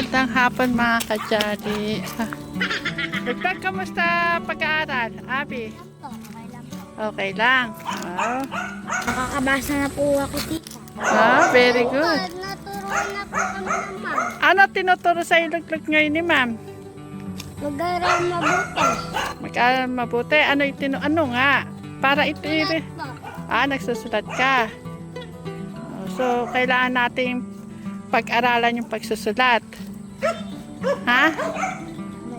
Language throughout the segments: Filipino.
Magandang hapon mga ka-Jolly. Dagdag, kamusta pag-aaral, Abi? Okay lang. Oh. Nakakabasa na po ako, tita. Very good. Naturuan na po kami ng ma'am. Ano tinuturo sa iluglog ngayon ni ma'am? Mag-aral mabuti. Mag-aaral mabuti. Ano nga? Para ito nagsusulat ka. So, kailangan nating pag-aralan yung pagsusulat. Ha?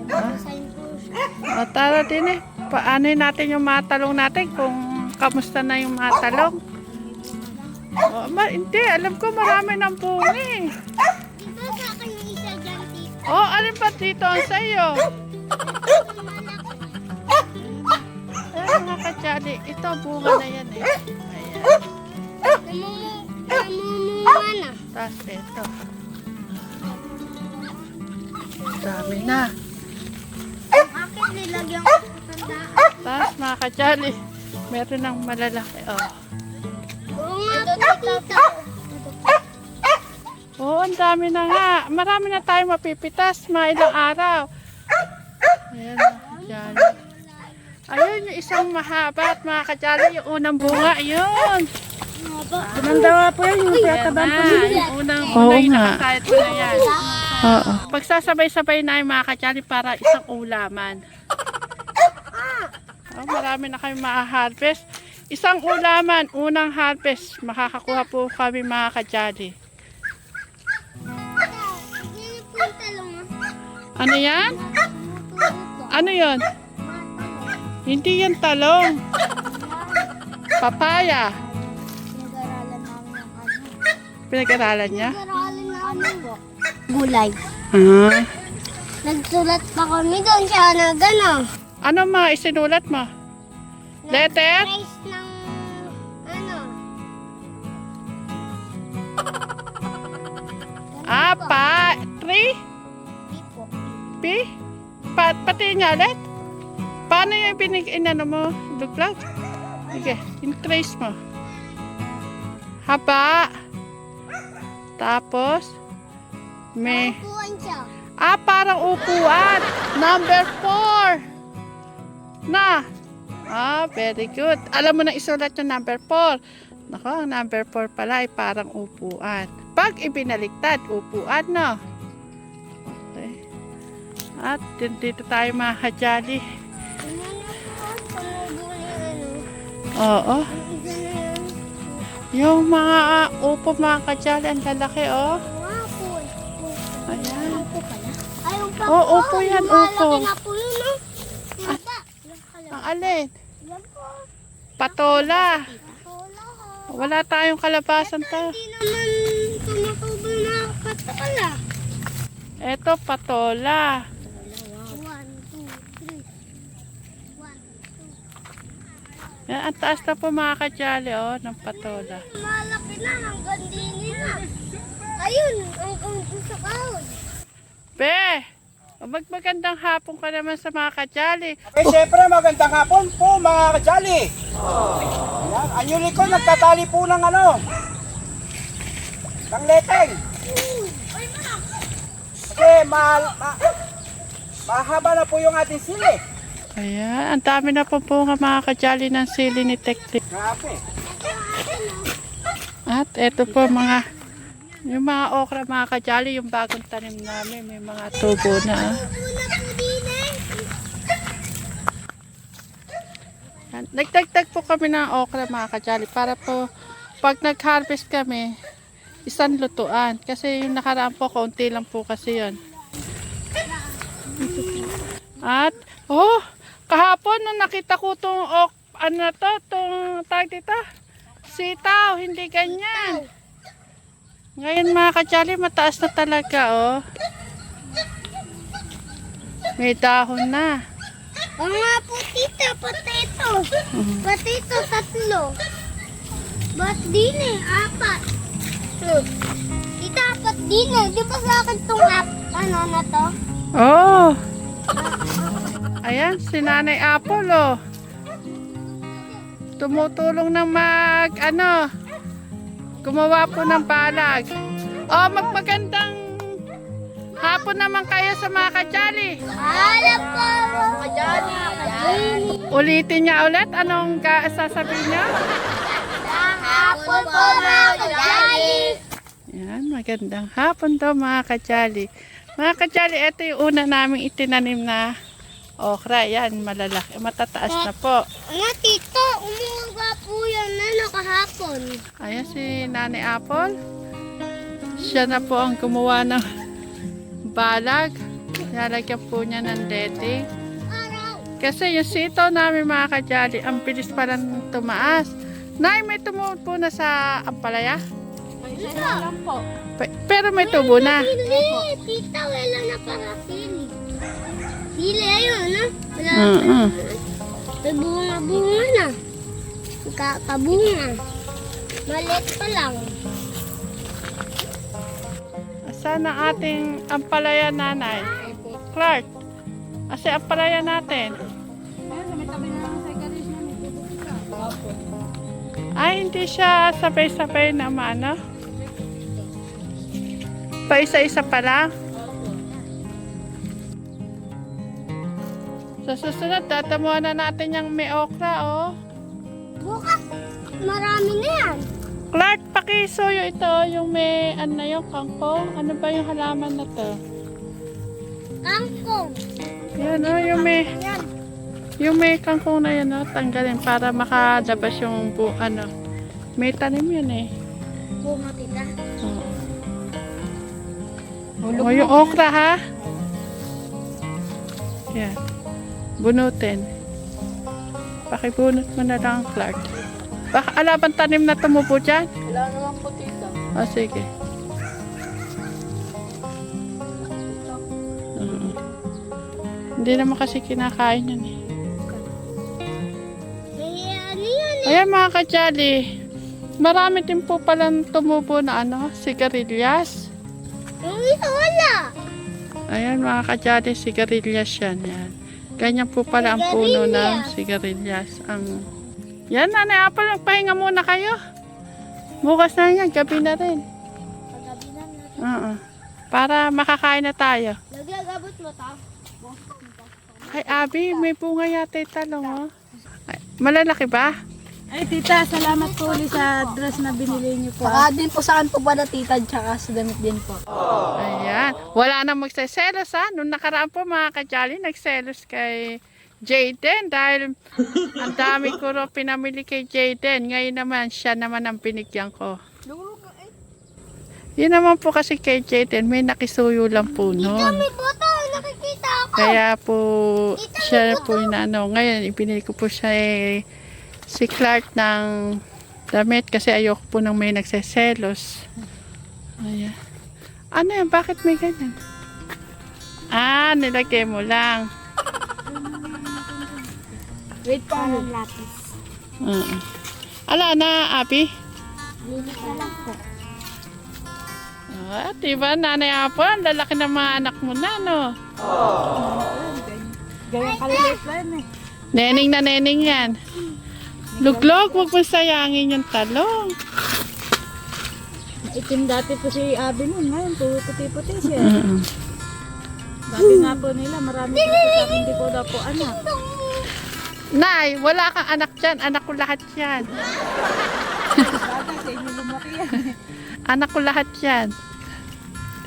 Babasahin po siya. O, tara din eh. Paano natin yung mga talong natin kung kamusta na yung mga talong? Hindi, alam ko marami ng bunga eh. Di ba sa akin yung isa dyan, tita? Alin pa dito ang sa'yo? Mga ka-Jolly, ito bunga na yan eh. Ayan. Namumunga na. Tapos ito. Dami na. Ang akin, nilagyan ko sa tandaan. Tapos mga ka-Jolly, meron ng malalaki. Oh. Oo nga po, tita. Oo, ang dami na nga. Marami na tayo mapipitas, mga ilang araw. Ayan, mga ka-Jolly. Ayun, yung isang mahaba at mga ka-Jolly, yung unang bunga, ayun. Tumandawa po yan, yung Ayan na, yung unang nakasayad ko na yan. Oo. Pagsasabay-sabay na yung mga ka-Jolly para isang ulaman. Oh, marami na kami ma-harvest. Isang ulaman, unang harvest, makakakuha po kami mga ka-Jolly. Ano yan? Ano yon? Hindi yan talong. Papaya. Pinag-aralan namin ng Pinag-aralan niya? Pinag-aralan namin po. Gulay. Nagsulat pa kami doon siya na gano'n. Ano mga isinulat mo? Letter? Trace ng ano. Tree? Di po. P? Pati nga ulit? Paano yung inano mo? Luglag? Sige, in-trace mo. Haba. Tapos, may... Upuan siya. Parang upuan. Number 4. Na. Very good. Alam mo na isulat yung number 4. Nako, ang number 4 pala ay parang upuan. Pag ibinaliktad, upuan, no? Okay. At dito tayo mga ka-Jolly. Oo. Yung mga upo mga ka-Jolly, ang lalaki, oh. Ayan. Upo yan, upo. Malaki na po yun, no? Diba? Ang alin? Yan po. Patola. Wala. Wala tayong kalabasan to. Hindi naman tumatubo na patola. Eto, patola. 1, 2, 3. 1, 2. Yan, ang taas na po mga ka-Jolly, oh, ng patola. Malaki na, hanggang dini na. Ayun, hanggang sa kahon. Magandang hapon ka naman sa mga ka-Jolly. Okay, syempre magandang hapon po mga ka-Jolly. Ayan, ang unicorn nagtatali po ng ng leteng. Kasi mahaba na po yung ating sili. Ayan, ang dami na po po mga ka-Jolly ng sili ni Tektik. Grabe. At eto po yung mga okra mga ka-Jolly, yung bagong tanim namin, may mga tubo na. Nagdagdag po kami ng okra mga ka-Jolly para po pag nag-harvest kami, isang lutuan. Kasi yung nakaraan po, kaunti lang po kasi yun. At, kahapon nung nakita ko itong, tag dito, sitaw, hindi ganyan. Ngayon mga ka-Jolly, mataas na talaga, oh. May dahon na. Oo nga po, tita, potato. Potato, 3. Ba't din eh, 4. Tita, 4 din eh. Di ba sa akin itong ano na to? Oh. Ayan, si Nanay Apple, oh. Tumutulong na gumawa po ng balag. Oh, magmagandang Hapon naman kayo sa mga kajali. Alam po! Kajali! Ulitin niya ulit. Anong sasabihin niya? Hapon po mga kajali! Yan, magandang hapon daw mga kajali. Mga kajali, ito yung una naming itinanim na okra. Yan, malalaki. Matataas na po. Ano, tito? Umuga po yan na nakahapon. Ayan si Nanay Apple. Siya na po ang gumawa ng balag. Nalagyan po niya ng letting. Araw! Kasi yung sitaw namin mga kajali, ang bilis palang tumaas. Nay, may tumuod po na sa ampalaya? Pero may tubo na. Sili! Tita, wala na para sili. Sili, ayun, no? Wala Mm-mm. May bunga-bunga na. Kakabunga. Maliit pa lang. Saan ang ating ampalaya, Nanay? Clark. Kasi ampalaya natin. Ay, hindi siya sabay-sabay na ano? Pa isa-isa pa lang. Sa susunod, tatamuan na natin yung may okra, oh. Bukas, marami na yan. Clark, pakisuyo ito, yung may, ano na yung kangkong. Ano ba yung halaman na to? Kangkong. Yan, oh, Yan. yung may kangkong na yan, oh, tanggalin para makalabas yung ano. May tanim yun, eh. Bunga, tita. Oo. O, yung okra, ha? Yan. Bunutin. Pakibunot mo na lang, Clark. Baka alaban tanim na tumubo dyan? Wala naman po, tita. O, sige. Oo. Hindi naman kasi kinakain yan, eh. Ano yan? Ayan, mga kajali. Marami din po palang tumubo na ano, sigarilyas. Yung isa wala. Ayan, mga kajali, sigarilyas yan. Yan. Ganyan po pala ang puno ng sigarilyas. Yan, Nanay Apple, magpahinga muna kayo. Bukas na yan, gabi na rin. Paggabi na natin. Oo. Para makakain na tayo. Naglagabot mo ta? Ay, Abi, may bunga yata yung talong, oh. Ay, malalaki ba? Ay, tita, salamat po ulit sa dress na binili niyo po. Saka din po saan po ba na tita, tsaka sa damit din po. Ayan. Wala na magseselos, ha? Nung nakaraan po, mga kajali, nagselos kay Jayden dahil ang dami ko rin pinamili kay Jayden. Ngayon naman, siya naman ang binigyan ko. Yun naman po kasi kay Jayden, may nakisuyo lang po noon. May boto, nakikita ako. Kaya po, siya po yung ano. Ngayon, ibinili ko po siya si Clark ng damit kasi ayoko po nang may nagseselos. Ayan. Ano yan? Bakit may ganyan? Ah, nilagay mo lang. Wait pa. Parang lapis. Ala na, Abi? Lili ka lang po. Ah, diba, Nanay Apo? Ang lalaki ng mga anak mo na, no? Gayang kalilit pa yun eh. Neneng na neneng yan. Luglog, huwag mo sayangin yung talong. Itim dati po si Abby nun, ngayon puti-puti siya. Sabi nga po nila, marami po sa hindi ko daw po anak. Nay, wala kang anak dyan. Anak ko lahat yan. Bagay sa inyo lumaki yan. Anak ko lahat yan.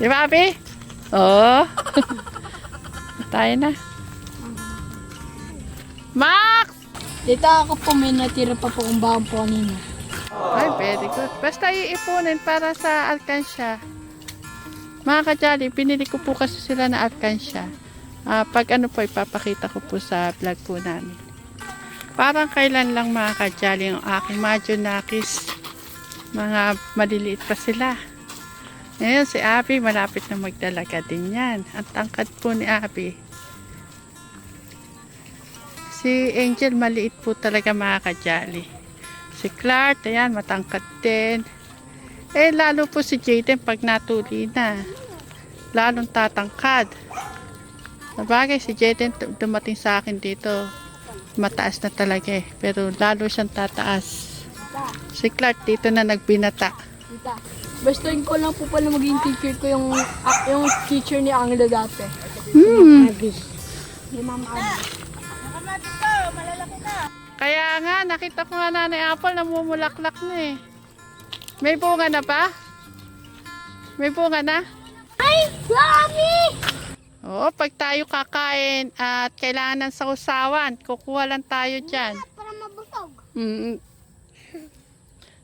Di ba, Abi? Oo. Tayo na. Max! Dito ako po may natira pa po kung baon po kanina. Ay, very good. Basta iipunin para sa alkansya. Mga kajali, pinili ko po kasi sila na alkansya. Pag ano po, ipapakita ko po sa vlog po namin. Parang kailan lang mga kajali ang aking Majunakis. Mga maliliit pa sila. Ngayon si Abby, malapit na magdalaga din yan. Ang tangkad po ni Abby. Si Angel, maliit po talaga mga kajali. Si Clark, ayan, matangkad din. Lalo po si Jayden pag natuli na. Lalong tatangkad. Sabagay, si Jayden dumating sa akin dito. Mataas na talaga eh. Pero lalo siyang tataas. Si Clark dito na nagbinata. Tita, Best friend ko lang po pala maging teacher ko yung teacher ni Angela dati. Ni Ma'am Abby. Kaya nga, nakita ko nga Nanay Apple, namumulaklak na eh. May bunga na ba? May bunga na? Ay, grabe! Oo, pag tayo kakain at kailangan ng sausawan, kukuha lang tayo dyan. Para mabusog. Mm.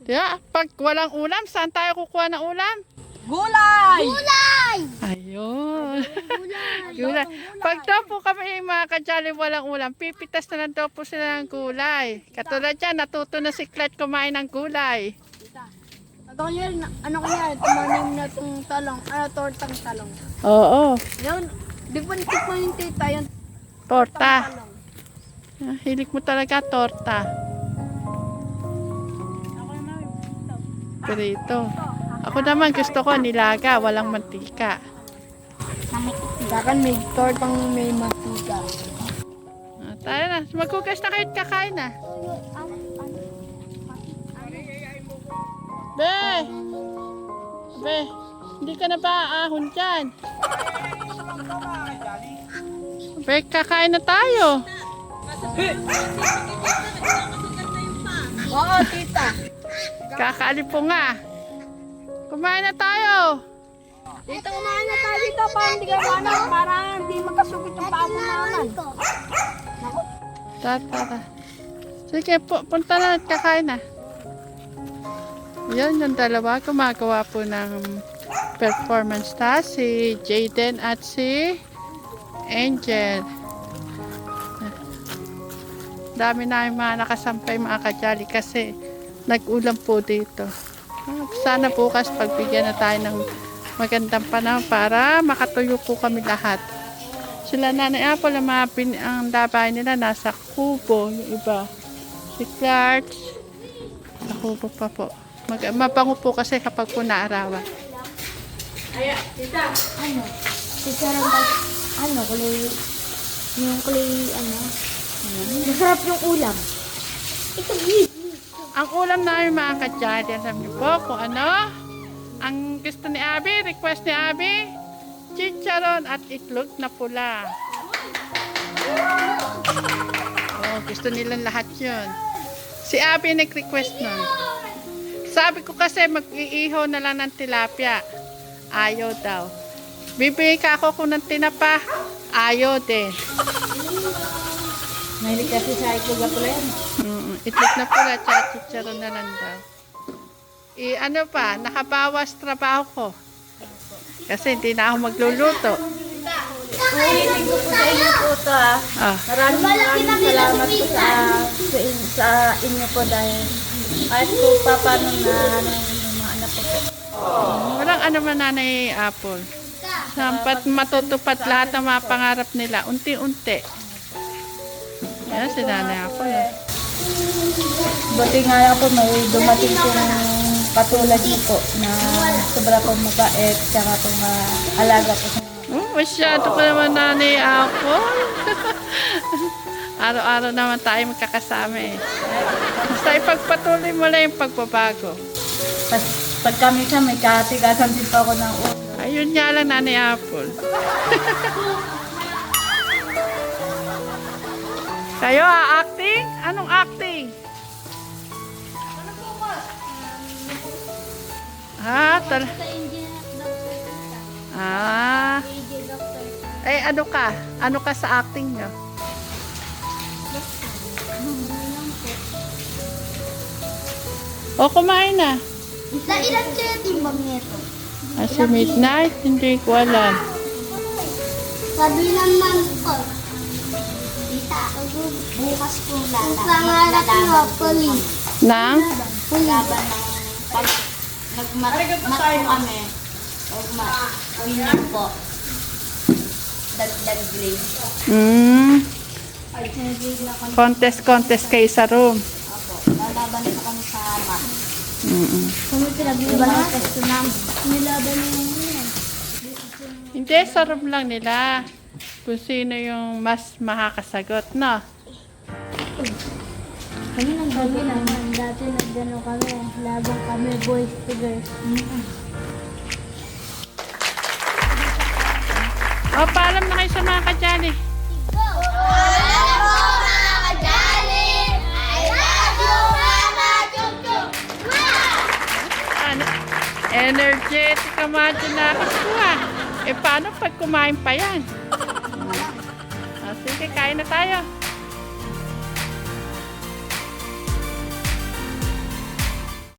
Diba? Pag walang ulam, saan tayo kukuha ng ulam? Gulay! Gulay! Ayun. Gulay. Pag daw po kami mga kajali walang ulam, pipitas na lang daw po sila ng gulay. Katulad dyan, natuto na si Clet kumain ng gulay. Ano kaya, tumanim na itong talong, tortang talong. Oo. Yun, di ba natikman yung tita, yung Torta. talong. Ah, hilig mo talaga torta. Perito. Ako naman gusto ko nilaga, walang mantika. Dakan may tortang may mantika. Ah, tayo na, maghugas na kayo at kakain na. Be! Be, hindi ka na ba aahon dyan? Be, kakain na tayo. Oo, tita. Kakaalip po nga. Kumain na tayo. Tita, kumain na tayo dito para hindi ka para hindi magkasugit yung paa mo naman. Tara. Sige po, punta na at kakain na. Yan, yung dalawa gumagawa po ng performance task, si Jaden at si Angel. Dami na yung mga nakasampay mga kajali kasi nag-ulam po dito. Sana bukas pagbigyan na tayo ng magandang panahon para makatuyo po kami lahat. Sila Nanay Apple, ang labay nila nasa kubo, yung iba. Si Clark, sa kubo pa po. Mabango po kasi kapag po naarawan. Masarap yung ulam. Ang ulam namin mga kadyari, alam niyo po kung ano? Ang gusto ni Abby, request ni Abby, chicharon at itlog na pula. Oh, gusto nilang lahat yun. Si Abby nag-request nun. Sabi ko kasi mag-iihaw na lang ng tilapia. Ayaw daw. Bibigay ka ako kung ng tinapa. Ayaw din. Mahilig kasi sa itlog na pula yan. Itlog na pula, tsaka chicharon na lang daw. Ano pa, nakabawas trabaho ko. Kasi hindi na ako magluluto. Hiling ko po sa inyo po ito ah. Ah. Maraming salamat po sa inyo po dahil kahit po paano na yung mga anak ko po. Walang ano man Nanay Apple. Sampat matutupad lahat ng mga pangarap nila. Unti-unti. Yan si Nanay Apple. Buti nga po may dumating pong katulad niyo po na sobra pong mabait tsaka pong alaga po sa Masyado ko naman Nanay Apple. Araw-araw naman tayo magkakasama eh. Basta ipagpatuloy mo lang yung pagbabago. pag kami siya may katigasan din po ako ng ulo. Ayun nga lang Nanay Apple. Kayo acting? Anong acting? Ano ka? Ano ka sa acting nyo? O, kumain na. Sa ilang setting bang ito? Kasi midnight, hindi ko alam. Sabi naman ko. Tita, bukas po pangarap mo, police. Nang? Laban ng pag nagmat po kami. Winner po. Dagdag grade. Contest kayo sa room. Opo. Lalaban po kami sa math. Mm-mm. Diba na testo namin? Nilaban yung Hindi, sa room lang nila. Kung sino yung mas makakasagot, no? Kami nang gabi naman. Dati nagdano kami. Laban kami, boys to girls. O, paalam na kayo sa mga kajali. Ano? Energetic ka madyo na ako ah. Eh, paano pag kumain pa yan? Sige, kain na tayo.